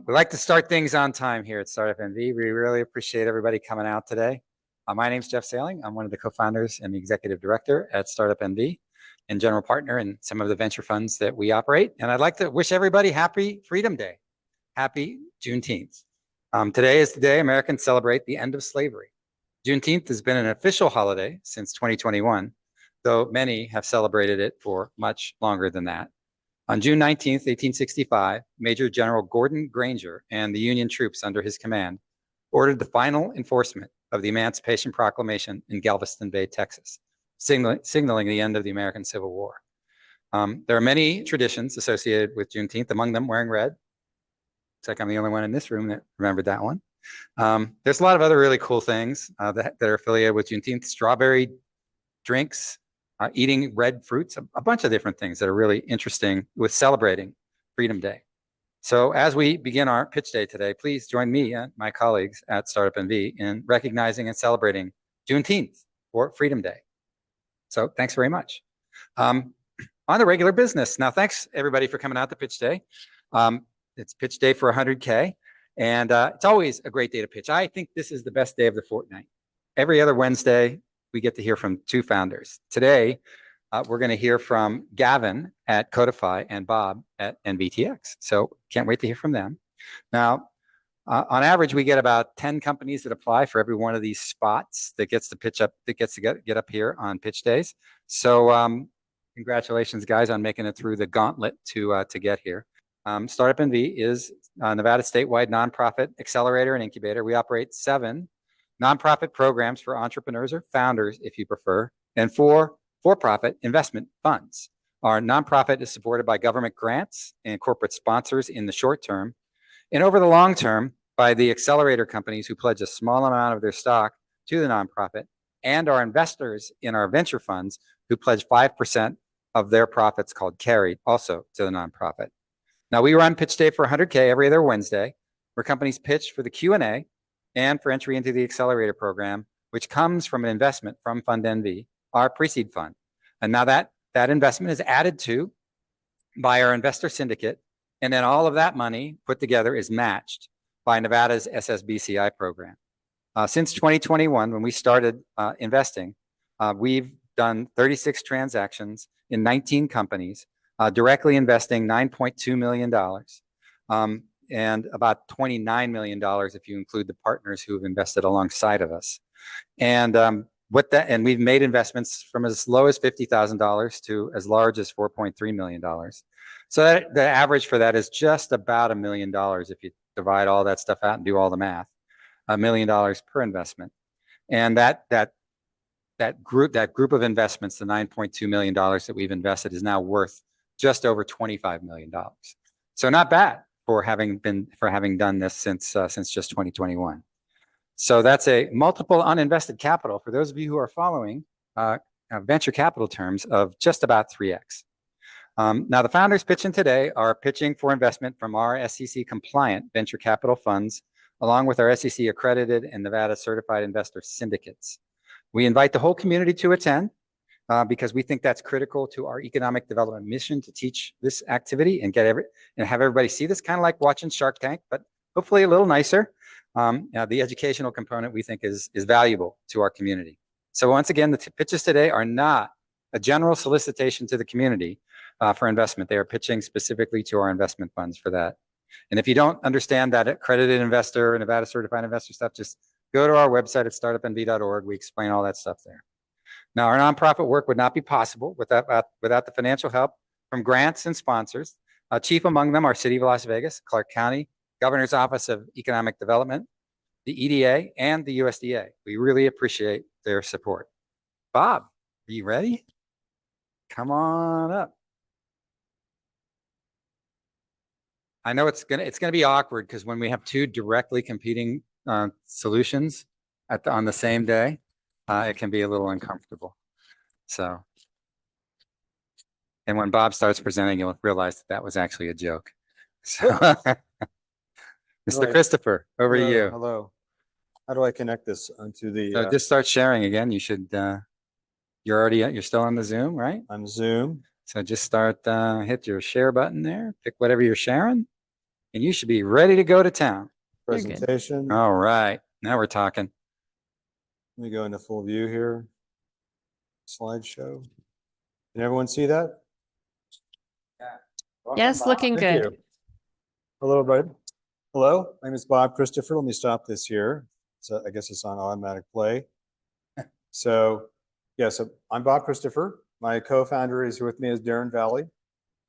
We like to start things on time here at StartUpNV. We really appreciate everybody coming out today. My name is Jeff Sailing. I'm one of the co-founders and the executive director at StartUpNV and general partner in some of the venture funds that we operate. And I'd like to wish everybody happy Freedom Day. Happy Juneteenth. Today is the day Americans celebrate the end of slavery. Juneteenth has been an official holiday since 2021, though many have celebrated it for much longer than that. On June 19th, 1865, Major General Gordon Granger and the Union troops under his command ordered the final enforcement of the Emancipation Proclamation in Galveston Bay, Texas, signaling the end of the American Civil War. There are many traditions associated with Juneteenth, among them wearing red. Looks like I'm the only one in this room that remembered that one. There's a lot of other really cool things that are affiliated with Juneteenth: strawberry drinks, eating red fruits, a bunch of different things that are really interesting with celebrating Freedom Day. So as we begin our pitch day today, please join me and my colleagues at StartUpNV in recognizing and celebrating Juneteenth or Freedom Day. So thanks very much. On the regular business. Now, thanks everybody for coming out to pitch day. It's pitch day for 100K, and it's always a great day to pitch. I think this is the best day of the fortnight. Every other Wednesday, we get to hear from two founders. Today, we're going to hear from Gavin at Codify and Bob at NVTX. So can't wait to hear from them. Now, on average, we get about 10 companies that apply for every one of these spots that gets to pitch up, that gets to get up here on pitch days. So congratulations, guys, on making it through the gauntlet to get here. StartUpNV is a Nevada statewide nonprofit accelerator and incubator. We operate 7 nonprofit programs for entrepreneurs or founders, if you prefer, and 4 for-profit investment funds. Our nonprofit is supported by government grants and corporate sponsors in the short term, and over the long term by the accelerator companies who pledge a small amount of their stock to the nonprofit, and our investors in our venture funds who pledge 5% of their profits, called carry, also to the nonprofit. Now, we run pitch day for 100K every other Wednesday, where companies pitch for the Q&A and for entry into the accelerator program, which comes from an investment from Fund NV, our pre-seed fund. And now that investment is added to by our investor syndicate, and then all of that money put together is matched by Nevada's SSBCI program. Since 2021, when we started investing, we've done 36 transactions in 19 companies, directly investing $9.2 million. And about $29 million if you include the partners who have invested alongside of us. And and we've made investments from as low as $50,000 to as large as $4.3 million. So the average for that is just about $1 million if you divide all that stuff out and do all the math. $1 million per investment. And that group of investments, the $9.2 million that we've invested, is now worth just over $25 million. So not bad for having done this since just 2021. So that's a multiple uninvested capital, for those of you who are following venture capital terms, of just about 3x. Now, the founders pitching today are pitching for investment from our SEC compliant venture capital funds, along with our SEC accredited and Nevada certified investor syndicates. We invite the whole community to attend because we think that's critical to our economic development mission to teach this activity and have everybody see this, kind of like watching Shark Tank, but hopefully a little nicer. The educational component, we think, is valuable to our community. So once again, the pitches today are not a general solicitation to the community for investment. They are pitching specifically to our investment funds for that. And if you don't understand that accredited investor, Nevada certified investor stuff, just go to our website at startupnv.org. We explain all that stuff there. Now, our nonprofit work would not be possible without the financial help from grants and sponsors. Chief among them are City of Las Vegas, Clark County, Governor's Office of Economic Development, the EDA, and the USDA. We really appreciate their support. Bob, are you ready? Come on up. I know it's gonna be awkward because when we have 2 directly competing solutions on the same day, it can be a little uncomfortable. So, and when Bob starts presenting, you'll realize that was actually a joke. So, Mr. Christopher, over to you. Hello. How do I connect this onto the? So just start sharing again. You should. You're still on the Zoom, right? On Zoom. So just start. Hit your share button there. Pick whatever you're sharing. and you should be ready to go to town. You're good. Presentation. Let All right, now we're talking. me go into full view here. Slideshow. Can everyone see that? Yes, looking Thank good. you. Hello, everybody. Hello, my name is Bob Christopher. Let me stop this here. So I guess it's on automatic play. So, yeah, so I'm Bob Christopher. My co-founder is with me as Darren Valley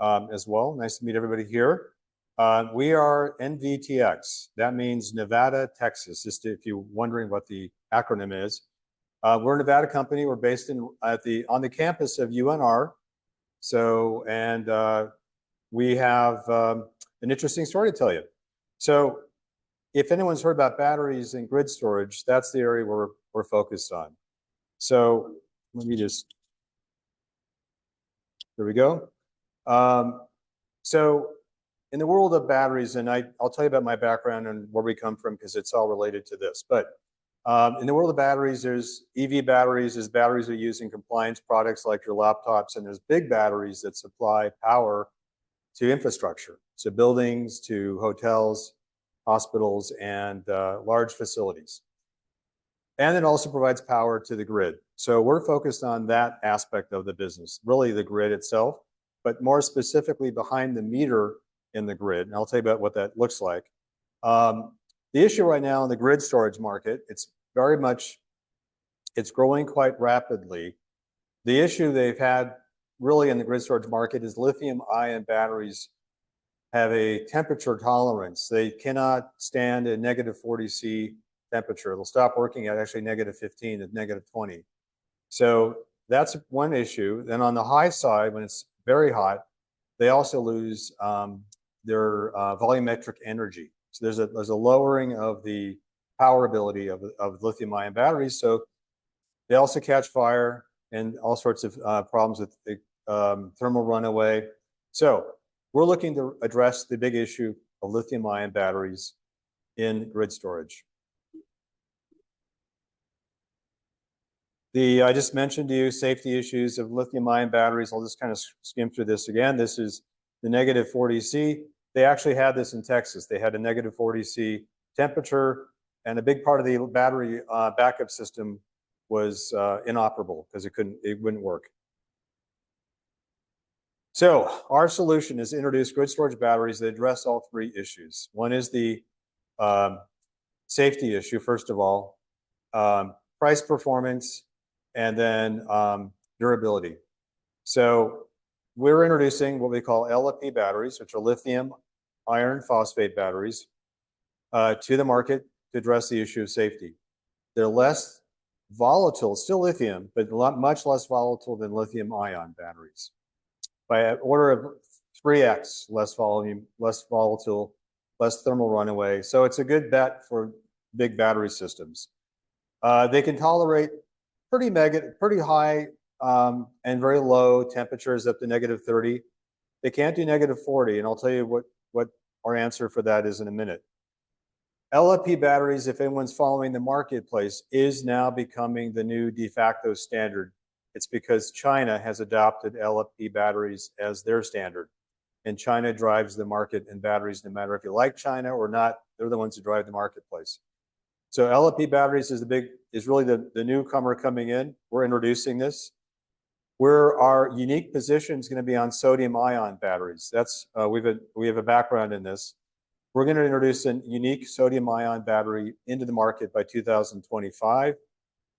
as well. Nice to meet everybody here. We are NVTX. That means Nevada, Texas, just if you're wondering what the acronym is. We're a Nevada company. We're based on the campus of UNR. So, and we have an interesting story to tell you. So if anyone's heard about batteries and grid storage, that's the area we're focused on. So let me just, there we go. So in the world of batteries, and I'll tell you about my background and where we come from because it's all related to this. But in the world of batteries, there's EV batteries, there's batteries that are used in compliance products like your laptops, and there's big batteries that supply power to infrastructure, so buildings, to hotels, hospitals, and large facilities. And it also provides power to the grid. So we're focused on that aspect of the business, really the grid itself, but more specifically behind the meter in the grid. And I'll tell you about what that looks like. The issue right now in the grid storage market, it's growing quite rapidly. The issue they've had really in the grid storage market is lithium-ion batteries have a temperature tolerance. They cannot stand a negative 40 C temperature. They'll stop working at actually negative 15 to negative 20. So that's one issue. Then on the high side, when it's very hot, they also lose their volumetric energy. So there's a lowering of the power ability of lithium-ion batteries. So they also catch fire and all sorts of problems with thermal runaway. So we're looking to address the big issue of lithium-ion batteries in grid storage. I just mentioned to you safety issues of lithium-ion batteries. I'll just kind of skim through this again. This is the negative 40 C. They actually had this in Texas. They had a negative 40 C temperature, and a big part of the battery backup system was inoperable because it wouldn't work. So our solution is to introduce grid storage batteries that address all three issues. One is the safety issue, first of all, price performance, and then durability. So we're introducing what we call LFP batteries, which are lithium iron phosphate batteries, to the market to address the issue of safety. They're less volatile, still lithium, but much less volatile than lithium ion batteries. By an order of 3x less volume, less volatile, less thermal runaway. So it's a good bet for big battery systems. They can tolerate pretty high and very low temperatures up to negative 30. They can't do negative 40, and I'll tell you what our answer for that is in a minute. LFP batteries, if anyone's following the marketplace, is now becoming the new de facto standard. It's because China has adopted LFP batteries as their standard. And China drives the market in batteries, no matter if you like China or not, they're the ones who drive the marketplace. So LFP batteries is really the newcomer coming in. We're introducing this. Our unique position is going to be on sodium ion batteries. We have a background in this. We're going to introduce a unique sodium ion battery into the market by 2025.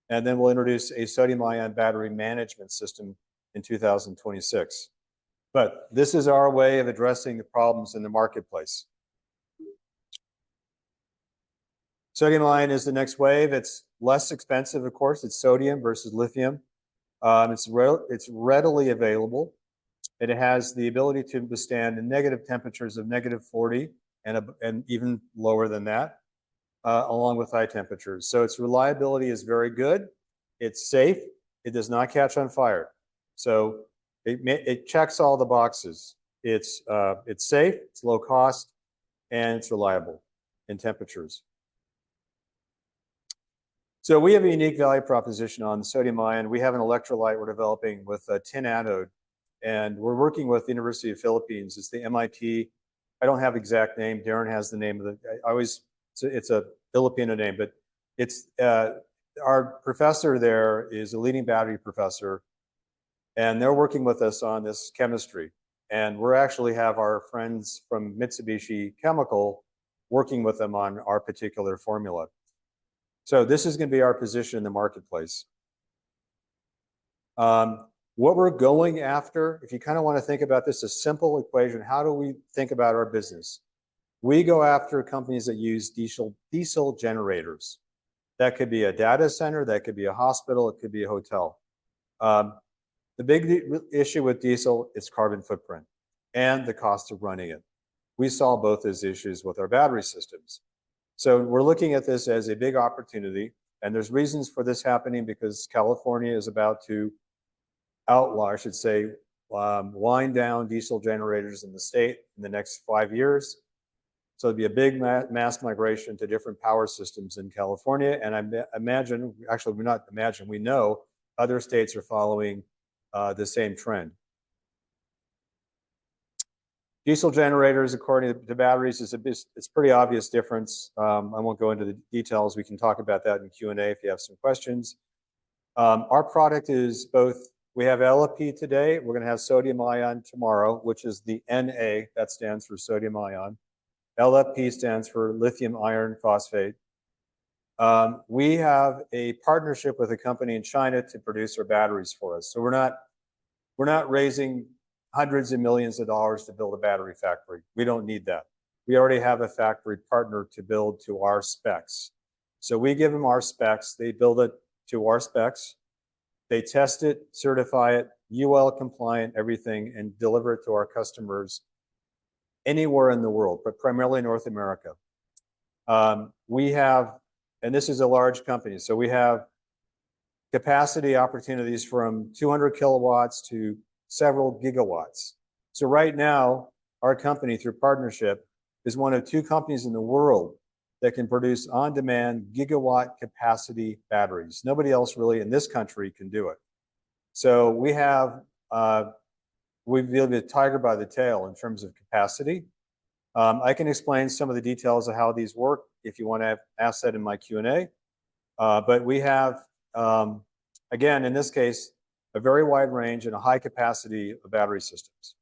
And then we'll introduce a sodium ion battery management system in 2026. But this is our way of addressing the problems in the marketplace. Sodium ion is the next wave. It's less expensive, of course. It's sodium versus lithium. It's readily available. And it has the ability to withstand the negative temperatures of negative 40 and even lower than that, along with high temperatures. So its reliability is very good. It's safe. It does not catch on fire. So it checks all the boxes. It's safe, it's low cost, and it's reliable in temperatures. So we have a unique value proposition on sodium ion. We have an electrolyte we're developing with a tin anode, and we're working with the University of Philippines. It's the MIT I don't have exact name. Darren has the name of the. I always it's a Filipino name, but it's our professor there is a leading battery professor, and they're working with us on this chemistry. And we're actually have our friends from Mitsubishi Chemical working with them on our particular formula. So this is going to be our position in the marketplace. What we're going after, if you kind of want to think about this, a simple equation, how do we think about our business? We go after companies that use diesel generators. That could be a data center, that could be a hospital, it could be a hotel. The big issue with diesel is carbon footprint and the cost of running it. We solve both those issues with our battery systems. So we're looking at this as a big opportunity, and there's reasons for this happening because California is about to outlaw, I should say, wind down diesel generators in the state in the next 5 years. So it'd be a big mass migration to different power systems in California. And I imagine, actually, we're not imagine, we know other states are following the same trend. Diesel generators, according to batteries, it's pretty obvious difference. I won't go into the details. We can talk about that in Q&A if you have some questions. Our product is both, we have LFP today. We're going to have sodium ion tomorrow, which is the Na, that stands for sodium ion. LFP stands for lithium iron phosphate. We have a partnership with a company in China to produce our batteries for us. So we're not raising hundreds of millions of dollars to build a battery factory. We don't need that. We already have a factory partner to build to our specs. So we give them our specs. They build it to our specs. They test it, certify it, UL compliant, everything, and deliver it to our customers anywhere in the world, but primarily North America. We have, and this is a large company, so we have capacity opportunities from 200 kilowatts to several gigawatts. So right now, our company, through partnership, is one of 2 companies in the world that can produce on-demand gigawatt capacity batteries. Nobody else really in this country can do it. So we have, we've been a tiger by the tail in terms of capacity. I can explain some of the details of how these work if you want to ask that in my Q&A. But we have, again, in this case, a very wide range and a high capacity of battery systems.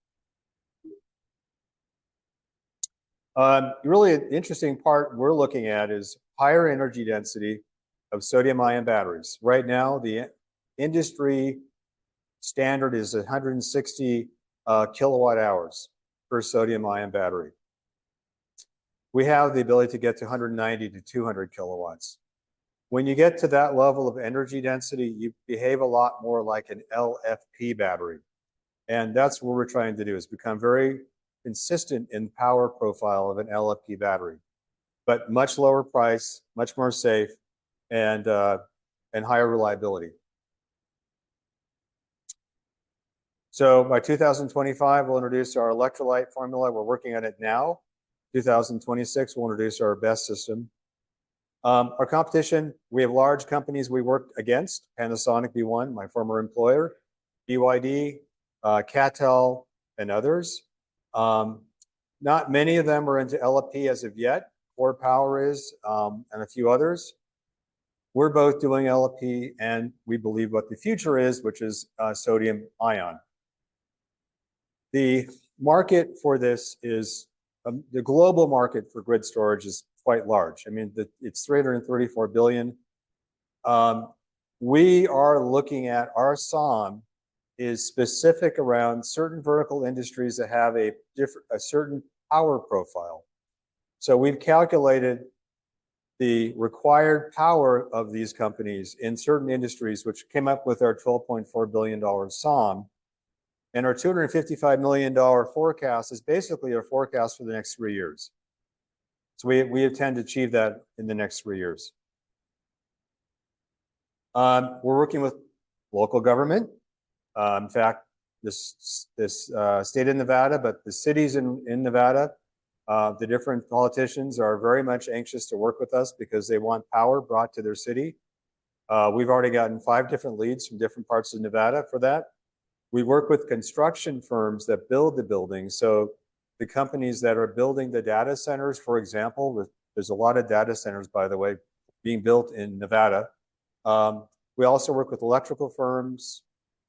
Really an interesting part we're looking at is higher energy density of sodium ion batteries. Right now, the industry standard is 160 kilowatt hours per sodium ion battery. We have the ability to get to 190 to 200 kilowatts. When you get to that level of energy density, you behave a lot more like an LFP battery. And that's what we're trying to do, is become very consistent in power profile of an LFP battery, but much lower price, much more safe, and higher reliability. So by 2025, we'll introduce our electrolyte formula. We're working on it now. 2026, we'll introduce our BESS system. Our competition, we have large companies we work against. Panasonic B1, my former employer, BYD, Catel, and others. Not many of them are into LFP as of yet. Core Power is, and a few others. We're both doing LFP, and we believe what the future is, which is sodium ion. The market for this is, the global market for grid storage is quite large. I mean, it's 334 billion. We are looking at our SOM is specific around certain vertical industries that have a certain power profile. So we've calculated the required power of these companies in certain industries, which came up with our $12.4 billion SOM. And our $255 million forecast is basically our forecast for the next 3 years. So we intend to achieve that in the next 3 years. We're working with local government. In fact, this state of Nevada, but the cities in Nevada, the different politicians are very much anxious to work with us because they want power brought to their city. We've already gotten 5 different leads from different parts of Nevada for that. We work with construction firms that build the buildings. So the companies that are building the data centers, for example. There's a lot of data centers, by the way, being built in Nevada. We also work with electrical firms,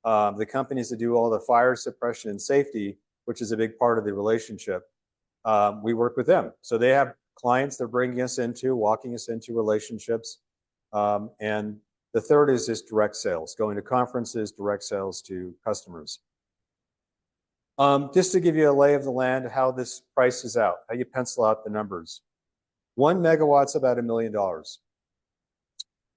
the companies that do all the fire suppression and safety, which is a big part of the relationship. We work with them. So they have clients they're bringing us into, walking us into relationships. And the third is just direct sales, going to conferences, direct sales to customers. Just to give you a lay of the land, how this prices out, how you pencil out the numbers. 1 megawatt's about $1 million.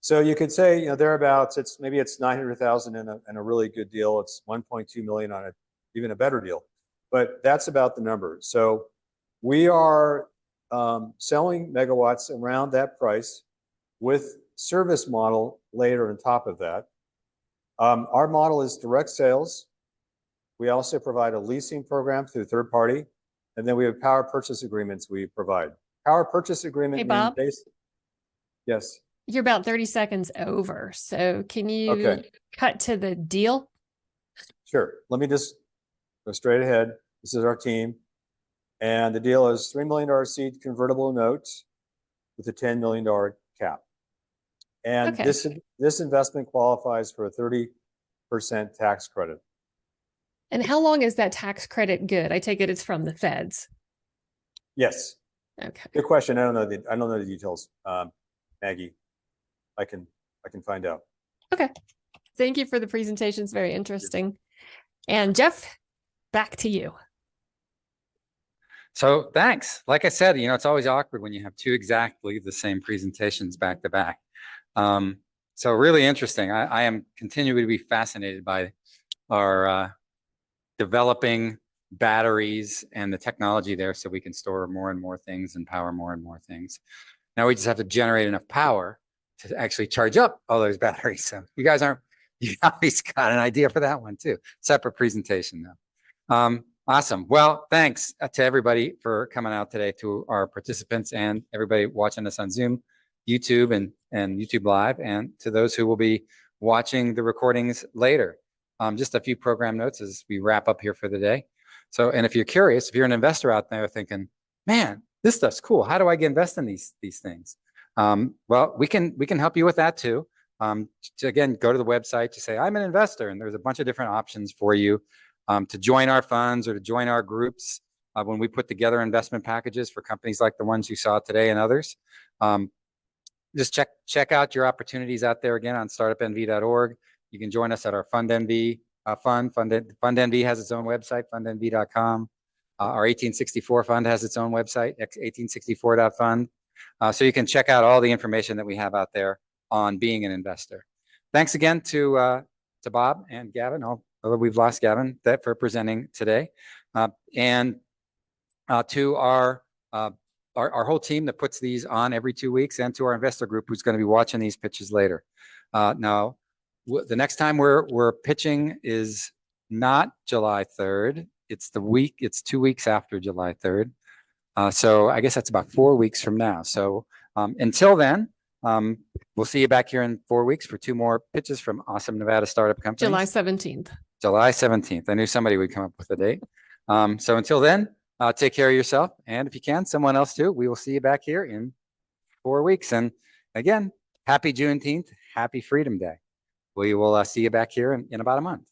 So you could say, thereabouts, maybe it's 900,000 in a really good deal. It's 1.2 million on even a better deal. But that's about the number. So we are selling megawatts around that price with service model later on top of that. Our model is direct sales. We also provide a leasing program through third party. And then we have power purchase agreements we provide. Power purchase agreement. Hey, Bob. Yes. You're about 30 seconds over. So can you cut to the deal? Sure. Let me just go straight ahead. This is our team. And the deal is $3 million seed convertible notes with a $10 million cap. And this investment qualifies for a 30% tax credit. And how long is that tax credit good? I take it it's from the feds. Yes. Okay. Good question. I don't know the details, Maggie. I can find out. Okay. Thank you for the presentation. It's very interesting. And Jeff, back to you. So thanks. Like I said, it's always awkward when you have two exactly the same presentations back to back. So really interesting. I am continuing to be fascinated by our developing batteries and the technology there so we can store more and more things and power more and more things. Now we just have to generate enough power to actually charge up all those batteries. So you always got an idea for that one too. Separate presentation though. Awesome. Well, thanks to everybody for coming out today, to our participants and everybody watching us on Zoom, YouTube and YouTube Live, and to those who will be watching the recordings later. Just a few program notes as we wrap up here for the day. So, and if you're curious, if you're an investor out there thinking, man, this stuff's cool, how do I get invested in these things? Well, we can help you with that too. Again, go to the website to say, I'm an investor, and there's a bunch of different options for you to join our funds or to join our groups when we put together investment packages for companies like the ones you saw today and others. Just check out your opportunities out there again on startupnv.org. You can join us at our FundNV fund. FundNV has its own website, fundnv.com. Our 1864 fund has its own website, 1864.fund. So you can check out all the information that we have out there on being an investor. Thanks again to Bob and Gavin. Although we've lost Gavin, for presenting today, and to our whole team that puts these on every 2 weeks, and to our investor group who's going to be watching these pitches later. Now, the next time we're pitching is not July 3rd. It's 2 weeks after July 3rd. So I guess that's about 4 weeks from now. So until then, we'll see you back here in 4 weeks for 2 more pitches from awesome Nevada startup companies. July 17th. July 17th. I knew somebody would come up with a date. So until then, take care of yourself. And if you can, someone else too. We will see you back here in 4 weeks. And again, happy Juneteenth. Happy Freedom Day. We will see you back here in about a month.